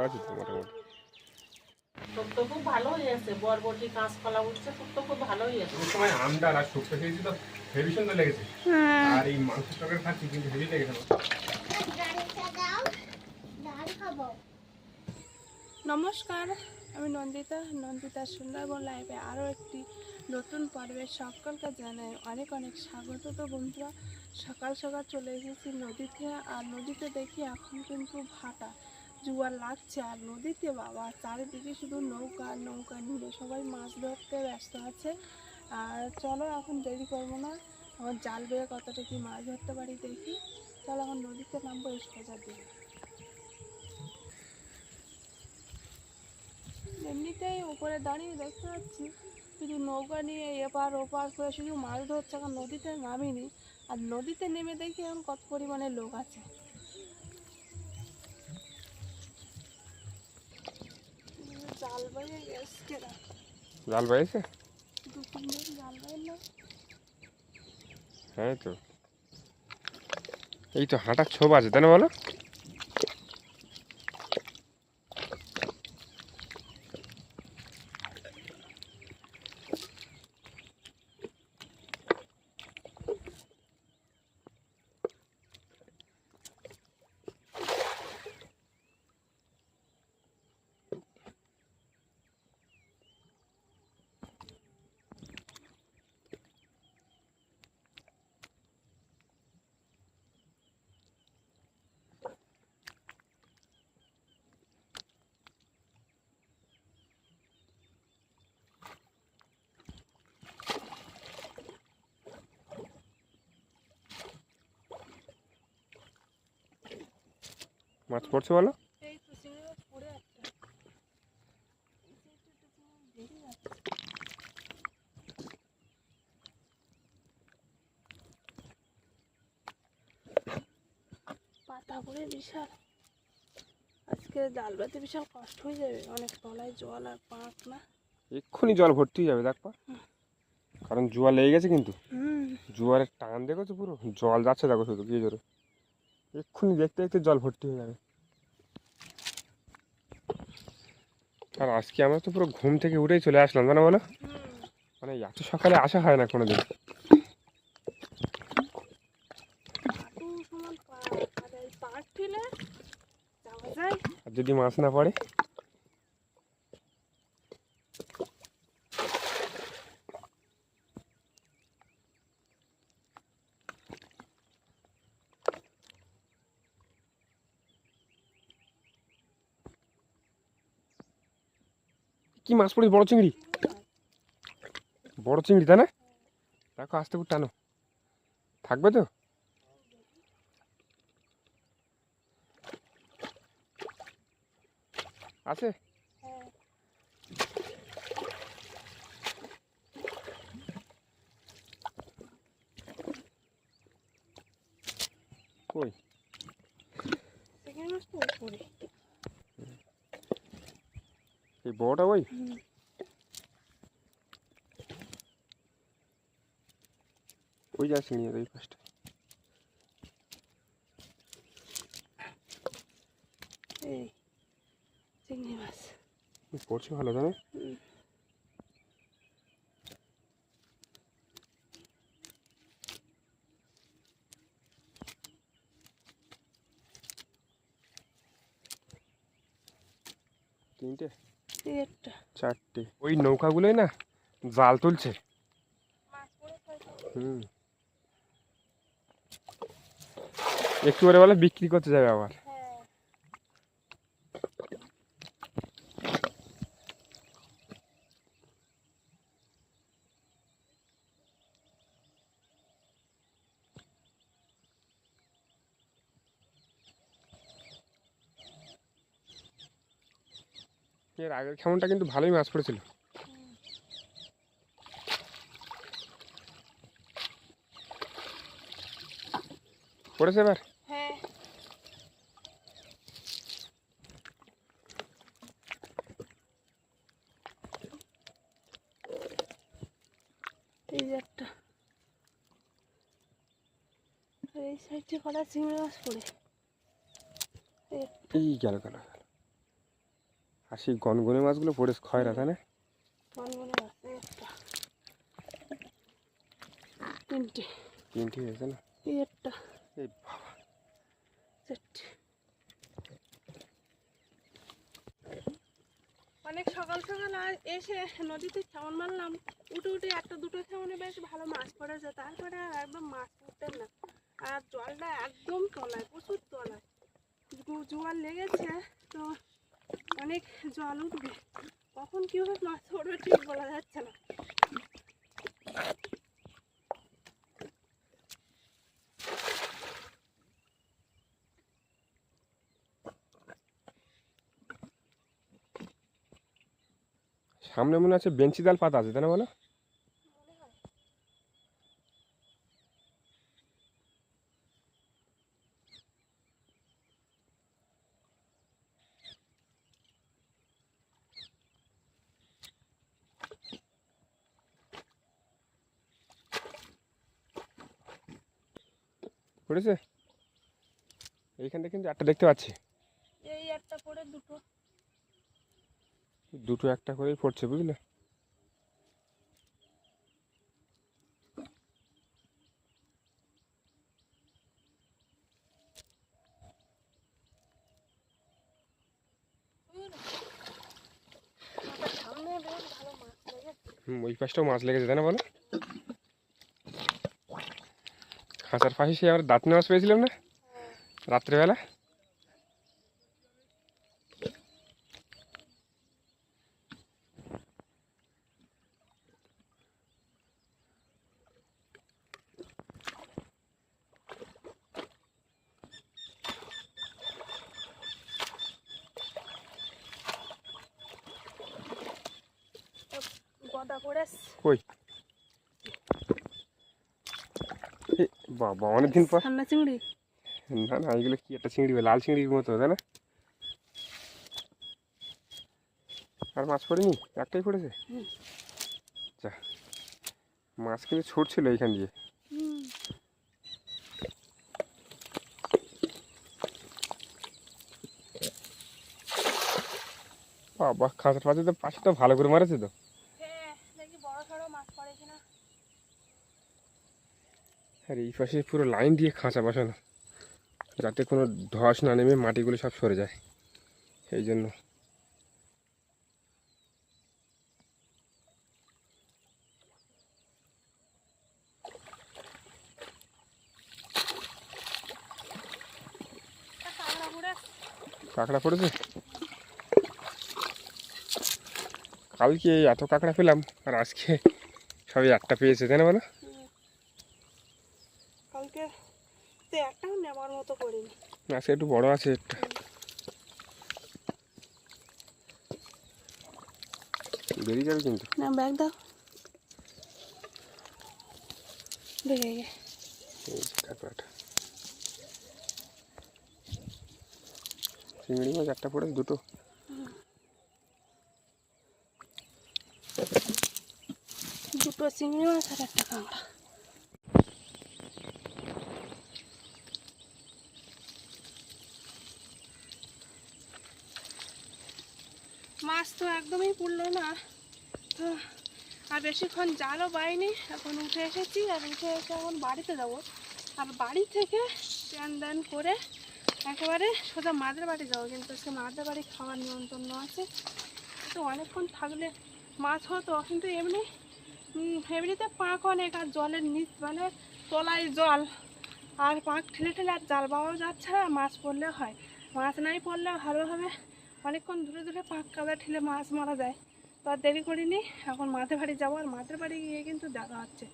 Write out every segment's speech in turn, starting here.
আছে তো মোটামুটি। শুক্তো খুব ভালো হয়েছে, বরবটি কাঁচকলা উঠছে, শুক্তো খুব ভালো হয়েছে। ওই সময় আমডাল আর শুক্তো খেয়েছি তো হেভি সুন্দর লেগেছে। আর এই মাংস তরকারি খাচ্ছি কিন্তু হেভি লেগেছে আমার। নমস্কার, আমি নন্দিতা সুন্দরবন লাইভে আরও একটি নতুন পর্বে সকলকে জানাই অনেক অনেক স্বাগত। তো বন্ধুরা, সকাল সকাল চলে এসেছি নদীতে, আর নদীতে দেখি এখন কিন্তু ভাটা জোয়ার লাগছে, আর নদীতে বাবা চারিদিকে শুধু নৌকা নৌকা নিয়ে সবাই মাছ ধরতে ব্যস্ত আছে। আর চলো এখন দেরি করবো না, আমার জাল বেয়ে কতটা কি মাছ ধরতে পারি দেখি। চলো এখন নদীতে নামবো এই সোজা দিকে। এমনিতেই উপরে দাঁড়িয়ে দেখতে পাচ্ছি শুধু নৌকা নিয়ে এপার ওপার করে শুধু মাছ ধরছে, এখন নদীতে নামিনি। আর নদীতে নেমে দেখি এখন কত পরিমাণে লোক আছে। জাল বাইয়ে এসছে না, জাল বাইছে? দু তিনজন জাল বাইলাম। হ্যাঁ তো, এই তো হাঁটার ছোপ আছে তাই না বলো? মাছ পড়ছে বলো? এই তো চিংড়ি মাছ পড়ে একটা, বেরিয়ে যাচ্ছে পাতা পড়ে বিশাল। আজকে জাল বাতে বিশাল কষ্ট হয়ে যাবে, অনেক তলায় জল আর পাক না। এক্ষুনি জল ভর্তি হয়ে যাবে দেখবা, কারণ জোয়ার লেগে গেছে কিন্তু। হুম, জোয়ারের টান দেখো তো, পুরো জল যাচ্ছে দেখো শুধু কি জোরে। এক্ষুনি দেখতে দেখতে জল ভর্তি হয়ে যাবে। আর আজকে আমরা তো পুরো ঘুম থেকে উঠেই চলে আসলাম জানো বলো, মানে এত সকালে আসা হয় না কোনোদিন। হাঁটু সমান পাক, আর এই পাক ঠেলে যাওয়া যায়। আর যদি মাছ না পড়ে? কি মাছ পড়ে? বড় চিংড়ি, বড় চিংড়ি তাই না? দেখো আস্তে করে টানো, থাকবে তো? আছে? হ্যাঁ, কই? চিংড়ি মাছ তো পড়ে। এই বড়টা ওই? ওই যা চিংড়ি ওই পাশটা। এই চিংড়ি মাছ পড়ছে ভালো জানো? তিনটে, একটা চারটে। ওই নৌকাগুলোই না জাল তুলছে। মাছ পড়ে হয়তো। হুম, একটু করে বলে বিক্রি করতে যাবে আবার। হ্যাঁ, এর আগের খেমনটা কিন্তু ভালোই মাছ পড়েছিল। পড়েছে এবার? হ্যাঁ, এই যে একটা। আর এই সাইডে কটা চিংড়ি মাছ পড়ে। এই গেল গেল। আর সেই গনগনে মাছগুলো পড়েছে খয়রা, তাই না? মনে আছে একটা, তিনটে, তিনটে হয়েছে না? এই একটা, এই বাবা, চারটে। অনেক সকাল সকাল এসে নদীতে কেমন মারলাম, উঠে একটা দুটো কেমন বেশ ভালো মাছ পড়েছে, তারপরে আর একদম মাছ উঠতেন না। আর জলটা একদম তলায়, প্রচুর তলায়, জোয়ার লেগেছে তো অনেক জল উঠবে, কখন কীভাবে মাছ পড়বে ঠিক বলা যাচ্ছে না। সামনে মনে আছে বেঞ্চি জাল পাতা আছে, তাই না বলো? পড়েছে এইখানটা কিন্তু একটা দেখতে পাচ্ছি, এই একটা পড়ে দুটো, দুটো একটা করেই পড়ছে, বুঝলে? সামনে বেশ ভালো মাছ লেগেছে। ওই পাশটাও মাছ লেগেছে, তাই না বলো? খাঁচার পাশে সে আমরা দাঁত মাছ পেয়েছিলাম না রাত্রেবেলা? গদা পড়েছে। কই? এ বাবা, অনেকদিন পর। ঠান্ডা চিংড়ি? না না, এগুলো কি একটা চিংড়ি, লাল চিংড়ির মতো, তাই না? আর মাছ পড়েনি, একটাই পড়েছে। আচ্ছা, মাছ কিন্তু ছুটছিল এইখান দিয়ে। বাবা, খাঁচার পাশে তো ভালো করে মারেছে তো। হ্যাঁ, দেখি বড় সড়ো মাছ পড়ে কিনা। আর এই পাশে পুরো লাইন দিয়ে খাঁচা বসানো, যাতে কোনো ধস না নেমে মাটিগুলো সব সরে যায়, এই জন্য। কাঁকড়া পড়েছে কালকে, এত কাঁকড়া পেলাম, আর আজকে সবই একটা পেয়েছে, তাই না বলো? কালকে তো একটাও নেওয়ার মতো করিনি, আজকে একটু বড় আছে একটা। বেরিয়ে যাবে কিন্তু। না, ব্যাগ দাও। দেখে গে এই কাঁকড়াটা, চিংড়ি মাছ একটা পড়েছে, দুটো। দুটো চিংড়ি মাছ আর একটা কাঁকড়া। মাছ তো একদমই পড়লো না, তো আর বেশিক্ষণ জালও বাইনি, এখন উঠে এসেছি, আর উঠে এসে এখন বাড়িতে যাব। আর বাড়ি থেকে স্নান দান করে একেবারে সোজা মাদের বাড়ি যাবো, কিন্তু সে মাদের বাড়ি খাওয়ার নিমন্ত্রণ আছে, তো অনেকক্ষণ থাকলে মাছ হতো, কিন্তু এমনিতে পাঁক অনেক, আর জলের নিচ মানে তলায় জল, আর পাঁক ঠেলে ঠেলে আর জাল পাওয়াও যাচ্ছে না, মাছ পড়লে হয়, মাছ নাই পড়লে ভালোভাবে অনেকক্ষণ ধরে ধরে পাঁক কাদা ঠেলে মাছ মারা যায়। তো আর দেরি করিনি, এখন মাদের বাড়ি যাবো, আর মাদের বাড়ি গিয়ে কিন্তু দেখা হচ্ছে।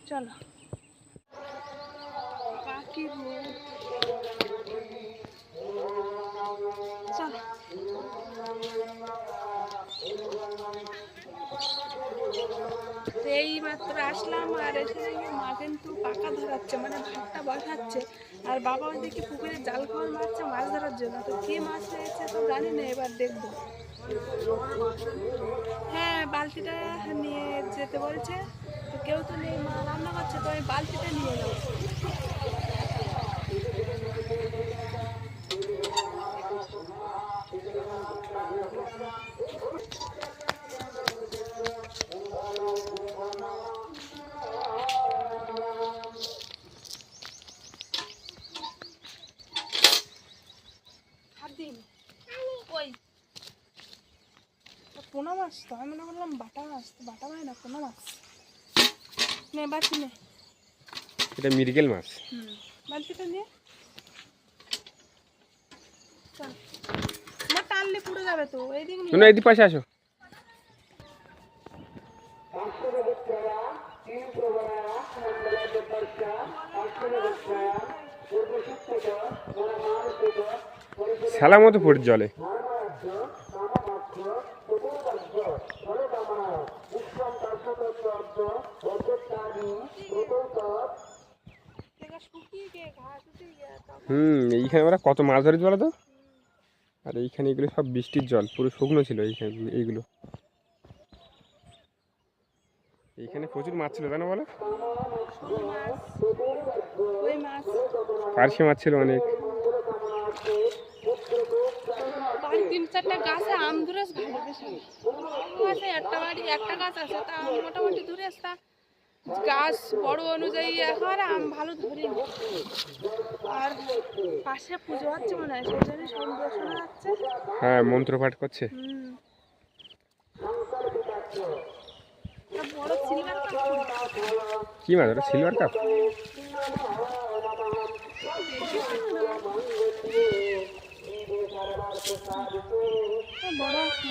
চলো। পাখি চলো। এই মাত্র আসলাম, আর এসে দেখি মা কিন্তু পাকা ধরাচ্ছে, মানে ভাতটা বসাচ্ছে, আর বাবা ওই দেখি পুকুরে জাল খাওয়ার মারছে মাছ ধরার জন্য। তো কি মাছ হয়েছে তো জানি না, এবার দেখবো। হ্যাঁ, বালতিটা নিয়ে যেতে বলছে, তো কেউ তো নেই, মা রান্না করছে, তো আমি বালতিটা নিয়ে যাবো। মাছ তো আমি মনে করলাম বাটা মাছ, তো বাটা মাছ না, কোনো মাছ নে, বাটি নে। এটা মৃগেল মাছ। বালতিটা নিয়ে চল, আমার টানলে পুড়ে যাবে তো। এইদিকে শোনো, এদিক পাশে আসো। খেলার মতো পড়ে জলে। শুকিয়ে গিয়ে ঘাস উঠে গিয়ে এইখানে ওরা কত মাছ ধরেছে বলো তো। আর এইখানে এগুলো সব বৃষ্টির জল, পুরো শুকনো ছিল এইখানে এইগুলো। এইখানে প্রচুর মাছ ছিল, তাই না বলো? ওই মাছ পার্শে মাছ ছিল অনেক। বাড়ি 3-4টা গাছে আম ধরেছে ভালো, বেশি গাছে একটা বাড়ি একটা গাছ আছে, তা আম মোটামুটি ধরেছে। তা গাছ বড় অনুযায়ী এখন আম ভালো ধরিনি। আর পাশে পুজো হচ্ছে মনে হয়, সেই জন্য সন্ধ্যা শোনা যাচ্ছে। হ্যাঁ, মন্ত্রপাঠ করছে। বড় সিলভার কাপ। কি মাছ ওটা? Silver cup? বড় আছে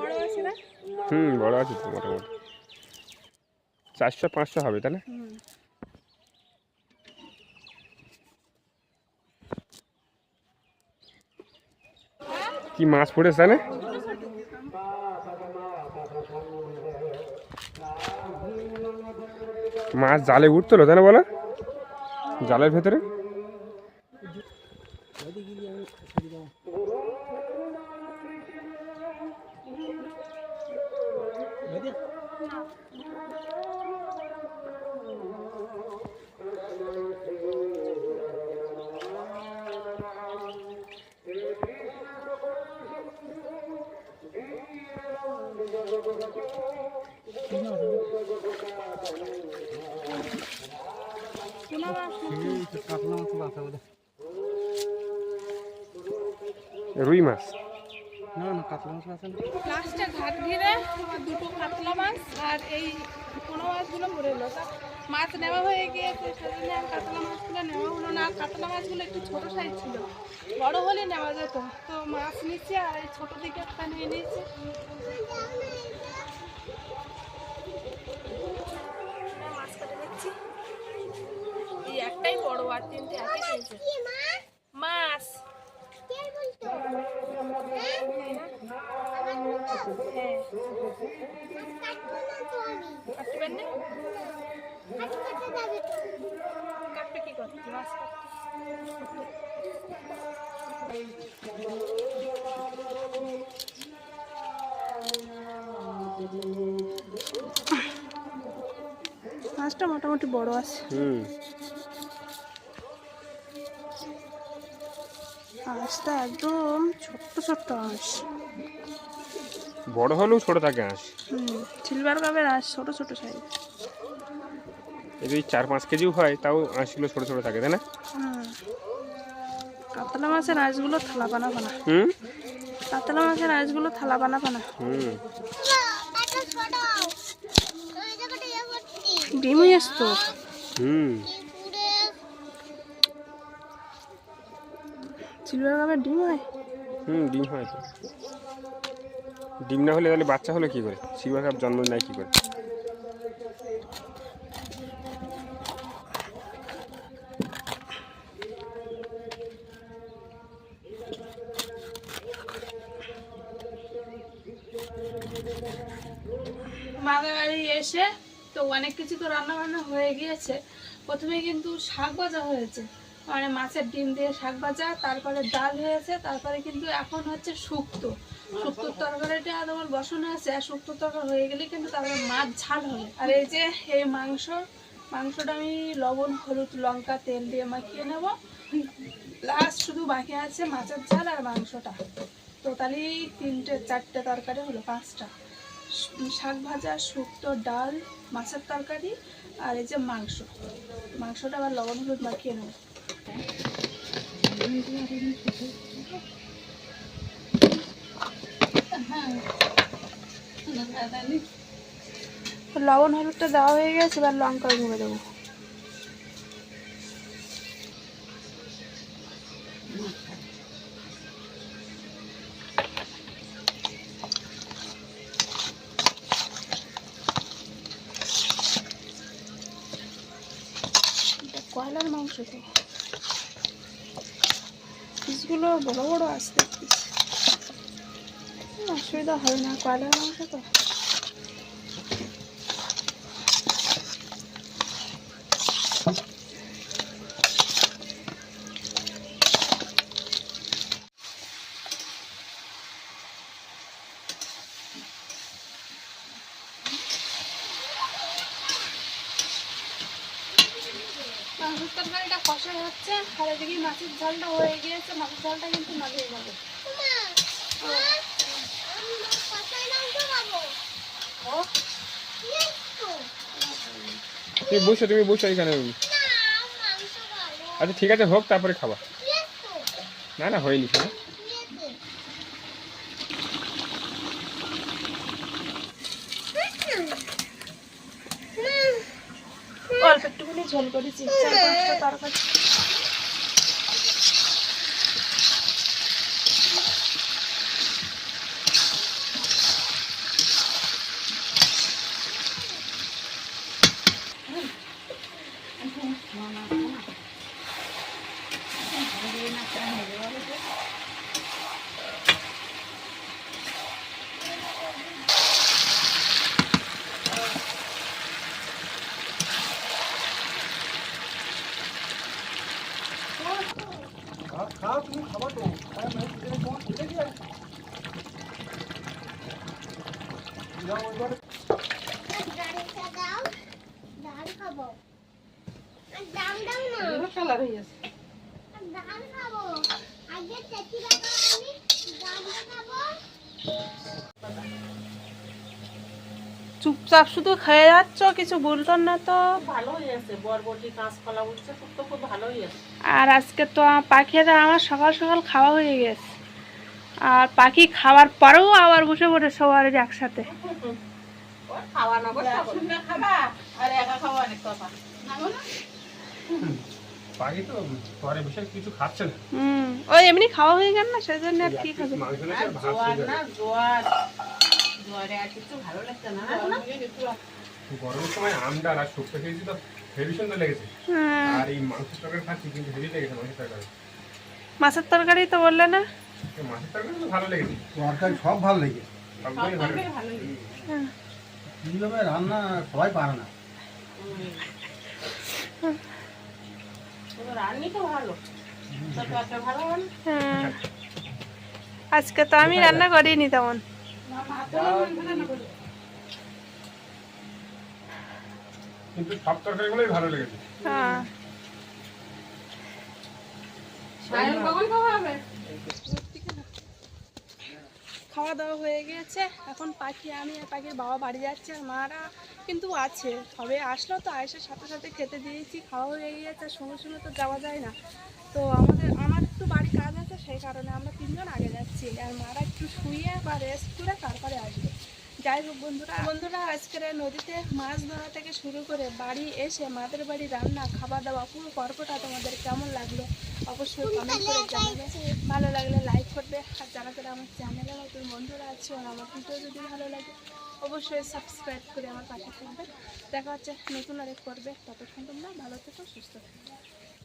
বড় আছে না? বড় আছে তো মোটামুটি 400-500 হবে, তাই না? কি মাছ পড়েছে, তাই না? মাছ জালে উঠতো, তাই না বলো? জালের ভেতরে রুই মাছ। লাস্টে ঘাট ঘিরে আমার দুটো কাতলা মাছ আর এই কোনো মাছগুলো মরে এলো। তা মাছ নেওয়া হয়ে গিয়েছে, সেজন্য আর কাতলা মাছগুলো নেওয়া হলো না। আর কাতলা মাছগুলো একটু ছোটো সাইজ ছিল, বড় হলে নেওয়া যেত। তো মাছ নিচ্ছে আর এই ছোটো দিকে একটা নিয়ে নিয়েছে। মাছ কাটে দিচ্ছি, এই একটাই বড় আর 3টে একই হয়েছে মাছ। কাটবে কি করতে মাছ মাছটা মোটামুটি বড় আছে। আঁশটা একদম ছোট্ট ছোট্ট আঁশ, বড় হলেও ছোট থাকে আঁশ। সিলভার কাপের আঁশ ছোট ছোট সাইজ। যদি 4-5 কেজিও হয় তাও আঁশগুলো ছোট ছোট থাকে, তাই না? কাতলা মাছের আঁশগুলো থালা পানা পানা। কাতলা মাছের আঁশগুলো থালা পানা পানা। ডিম হয়ে আসতো। সিলভার কাপের ডিম হয়। ডিম হয় তো। ডিম না হলে তাহলে বাচ্চা হলে কি করে? সিলভার কাপ জন্ম নেয় কি করে? মাদের বাড়ি এসে তো অনেক কিছু তো রান্না বান্না হয়ে গিয়েছে। প্রথমে কিন্তু শাক ভাজা হয়েছে, মানে মাছের ডিম দিয়ে শাক ভাজা, তারপরে ডাল হয়েছে, তারপরে কিন্তু এখন হচ্ছে শুক্তো। শুক্তোর তরকারিটা তোমার বসানো আছে, আর শুক্তোর তরকারি হয়ে গেলে কিন্তু তারপরে মাছ ঝাল হবে। আর এই যে এই মাংসটা আমি লবণ হলুদ লঙ্কা তেল দিয়ে মাখিয়ে নেব। লাস্ট শুধু বাকি আছে মাছের ঝাল আর মাংসটা। টোটালি 3-4টে তরকারি হলো, 5টা। শাক ভাজা, শুক্তো, ডাল, মাছের তরকারি আর এই যে মাংসটা আবার লবণ হলুদ মাখিয়ে নেব। লবণ হলুদটা দেওয়া হয়ে গেছে, এবার লঙ্কা গুঁড়ো দেবো। কয়লার মাংস তো, পিসগুলো বড় বড় আসতে পিস, অসুবিধা হয় না, কয়লার মাংস তো। মাছের তরকারিটা কষা হচ্ছে, আর এদিকে মাছের ঝালটা হয়ে গিয়েছে। মাছের ঝালটা কিন্তু মাঝে যাবে। তুমি বসো এখানে। আচ্ছা ঠিক আছে, হোক, তারপরে খাবা। না না, হয়নি। অল্প একটুখানি ঝোল করেছি, 4-5টা তরকারি। কালার হয়ে গেছে। চুপচাপ শুধু খেয়ে যাচ্ছ, কিছু বলতো না তো। ভালো হয়েছে, বরবটি কাঁচকলা উঠছে, শুক্তো খুব ভালো হয়েছে। আর আজকে তো পাখিরা আমার সকাল সকাল খাওয়া হয়ে গেছে, আর পাখি খাওয়ার পরেও আবার বসে পড়ে সবার একসাথে। পাখি তো পরে বিশেষ কিছু খাচ্ছে না। ওই এমনি খাওয়া হয়ে গেল না, সেই জন্য আর কি খাবে। গরমের সময় আমডাল আর শুক্তো খেয়েছি তো হেভি সুন্দর লেগেছে। আর এই মাংসের তরকারি খাচ্ছি কিন্তু হেভি লেগেছে মাংসের তরকারি। মাছের তরকারি তো বললে না? মাছের তরকারি তো ভালো লেগেছে, তরকারি সব ভালো লেগেছে। সবগুলোই ভালো লেগেছে। কিভাবে রান্না সবাই পারে না। আজকে তো আমি রান্না করিনি তেমন। কিন্তু সব তরকারিগুলোই ভালো লেগেছে। হ্যাঁ, খাওয়া দাওয়া হয়ে গিয়েছে। এখন আমি আর পাখির বাবা বাড়ি যাচ্ছে, আর মারা কিন্তু আছে, তবে আসলো তো আয়েসের সাথে সাথে খেতে দিয়েছি। খাওয়া হয়ে গিয়েছে, সঙ্গে সঙ্গে তো যাওয়া যায় না। তো আমার একটু বাড়ি কাজ আছে, সেই কারণে আমরা 3 জন আগে যাচ্ছি, আর মারা একটু শুয়ে বা রেস্ট করে তারপরে আসবে। যাই হোক বন্ধুরা আজকের নদীতে মাছ ধরা থেকে শুরু করে বাড়ি এসে মাদের বাড়ি রান্না, খাওয়া দাওয়া, পুরো গল্পটা তোমাদের কেমন লাগলো অবশ্যই কমেন্ট করে জানাবে। ভালো লাগলে লাইক করবে, আর যারা আমার চ্যানেলে নতুন বন্ধুরা আছে, আর আমার ভিডিও যদি ভালো লাগে অবশ্যই সাবস্ক্রাইব করে আমার পাশে থাকবে। দেখা হচ্ছে নতুন আরেক করবে। ততক্ষণ তোমরা ভালো থেকো, সুস্থ থেকো।